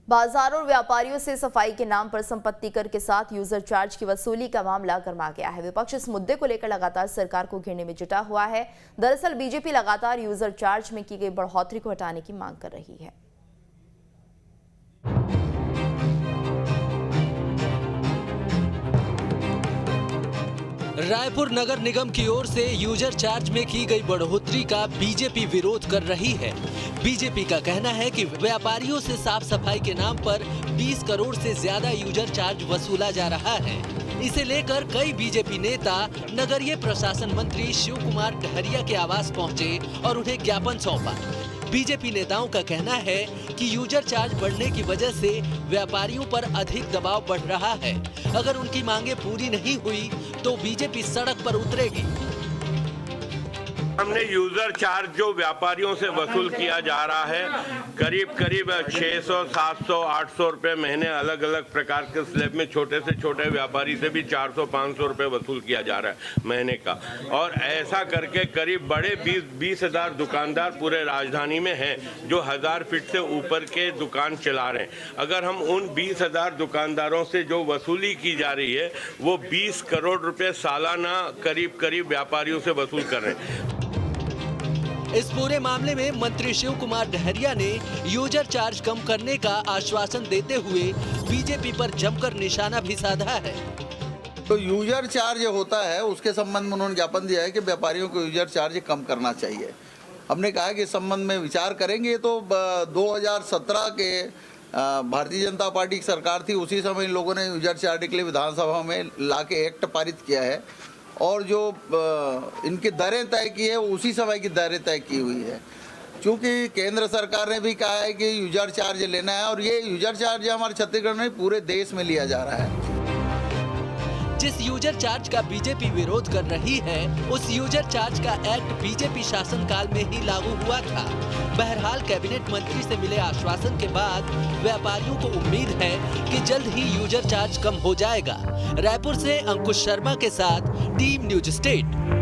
बाजारों और व्यापारियों से सफाई के नाम पर संपत्ति कर के साथ यूजर चार्ज की वसूली का मामला गरमा गया है। विपक्ष इस मुद्दे को लेकर लगातार सरकार को घेरने में जुटा हुआ है। दरअसल बीजेपी लगातार यूजर चार्ज में की गई बढ़ोतरी को हटाने की मांग कर रही है। रायपुर नगर निगम की ओर से यूजर चार्ज में की गई बढ़ोतरी का बीजेपी विरोध कर रही है। बीजेपी का कहना है कि व्यापारियों से साफ सफाई के नाम पर 20 करोड़ से ज्यादा यूजर चार्ज वसूला जा रहा है। इसे लेकर कई बीजेपी नेता नगरीय प्रशासन मंत्री शिव कुमार डहरिया के आवास पहुंचे और उन्हें ज्ञापन सौंपा। बीजेपी नेताओं का कहना है कि यूजर चार्ज बढ़ने की वजह से व्यापारियों पर अधिक दबाव बढ़ रहा है। अगर उनकी मांगे पूरी नहीं हुई तो बीजेपी सड़क पर उतरेगी। हमने यूजर चार्ज जो व्यापारियों से वसूल किया जा रहा है करीब 600, 700, 800 रुपए महीने अलग अलग प्रकार के स्लैब में छोटे से छोटे व्यापारी से भी 400, 500 रुपए वसूल किया जा रहा है महीने का। और ऐसा करके करीब बड़े 20,000 दुकानदार पूरे राजधानी में हैं जो 1000 फीट से ऊपर के दुकान चला रहे हैं। अगर हम उन 20,000 दुकानदारों से जो वसूली की जा रही है वो 20 करोड़ रुपए सालाना करीब व्यापारियों से वसूल कर रहे हैं। इस पूरे मामले में मंत्री शिव कुमार डहरिया ने यूजर चार्ज कम करने का आश्वासन देते हुए बीजेपी पर जमकर निशाना भी साधा है। तो यूजर चार्ज होता है उसके संबंध में उन्होंने ज्ञापन दिया है कि व्यापारियों को यूजर चार्ज कम करना चाहिए। हमने कहा कि इस संबंध में विचार करेंगे। तो 2017 के भारतीय जनता पार्टी की सरकार थी, उसी समय इन लोगों ने यूजर चार्ज के लिए विधानसभा में लाके एक्ट पारित किया है और जो इनकी दरें तय की है उसी समय की दरें तय की हुई है। क्योंकि केंद्र सरकार ने भी कहा है कि यूजर चार्ज लेना है और ये यूजर चार्ज हमारे छत्तीसगढ़ में पूरे देश में लिया जा रहा है। जिस यूजर चार्ज का बीजेपी विरोध कर रही है उस यूजर चार्ज का एक्ट बीजेपी शासनकाल में ही लागू हुआ था। बहरहाल कैबिनेट मंत्री से मिले आश्वासन के बाद व्यापारियों को उम्मीद है कि जल्द ही यूजर चार्ज कम हो जाएगा। रायपुर से अंकुश शर्मा के साथ टीम न्यूज स्टेट।